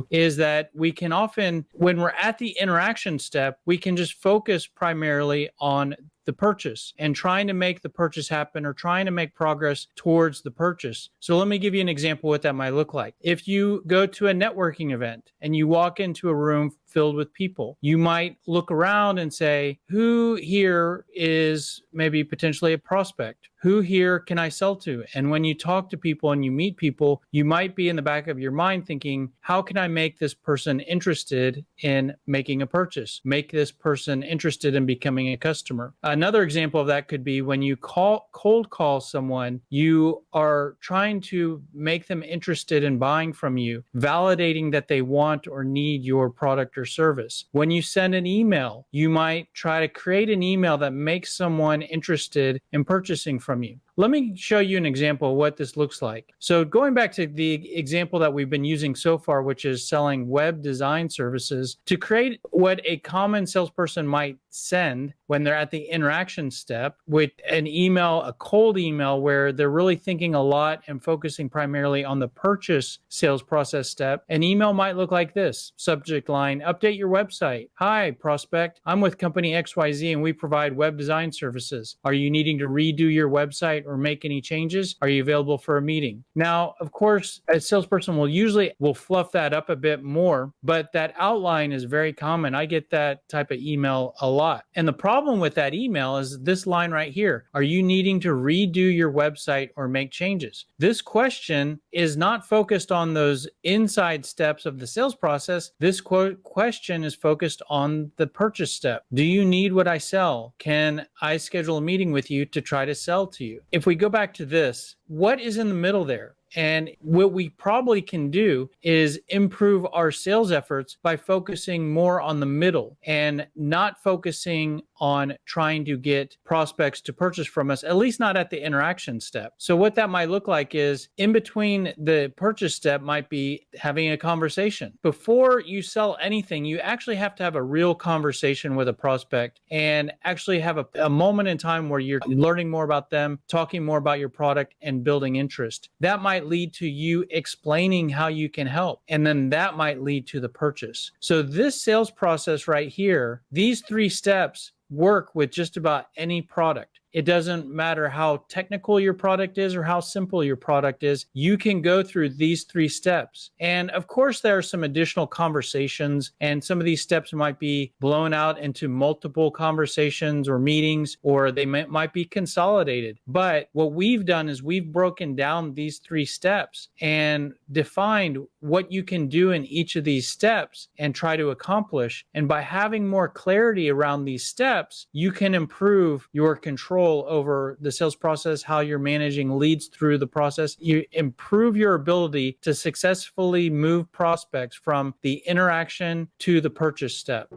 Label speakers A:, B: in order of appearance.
A: is that we can often, when we're at the interaction step, we can just focus primarily on the purchase and trying to make the purchase happen or trying to make progress towards the purchase. So let me give you an example of what that might look like. If you go to a networking event and you walk into a room filled with people, you might look around and say, who here is maybe potentially a prospect? Who here can I sell to? And when you talk to people and you meet people, you might be in the back of your mind thinking, how can I make this person interested in making a purchase? Make this person interested in becoming a customer. Another example of that could be when you cold call someone, you are trying to make them interested in buying from you, validating that they want or need your product or service. When you send an email, you might try to create an email that makes someone interested in purchasing from you. Let me show you an example of what this looks like. So going back to the example that we've been using so far, which is selling web design services, to create what a common salesperson might send when they're at the interaction step with an email, a cold email where they're really thinking a lot and focusing primarily on the purchase sales process step. An email might look like this: subject line, update your website. Hi, prospect. I'm with company XYZ and we provide web design services. Are you needing to redo your website or make any changes? Are you available for a meeting? Now, of course, a salesperson will fluff that up a bit more, but that outline is very common. I get that type of email a lot. And the problem with that email is this line right here. Are you needing to redo your website or make changes? This question is not focused on those inside steps of the sales process. This question is focused on the purchase step. Do you need what I sell? Can I schedule a meeting with you to try to sell to you? If we go back to this, what is in the middle there? And what we probably can do is improve our sales efforts by focusing more on the middle and not focusing on trying to get prospects to purchase from us, at least not at the interaction step. So what that might look like is in between the purchase step might be having a conversation. Before you sell anything, you actually have to have a real conversation with a prospect and actually have a moment in time where you're learning more about them, talking more about your product, and building interest. That might lead to you explaining how you can help. And then that might lead to the purchase. So this sales process right here, these 3 steps work with just about any product. It doesn't matter how technical your product is or how simple your product is. You can go through these 3 steps. And of course, there are some additional conversations, and some of these steps might be blown out into multiple conversations or meetings, or they might be consolidated. But what we've done is we've broken down these 3 steps and defined what you can do in each of these steps and try to accomplish. And by having more clarity around these steps, you can improve your control over the sales process, how you're managing leads through the process. You improve your ability to successfully move prospects from the interaction to the purchase step.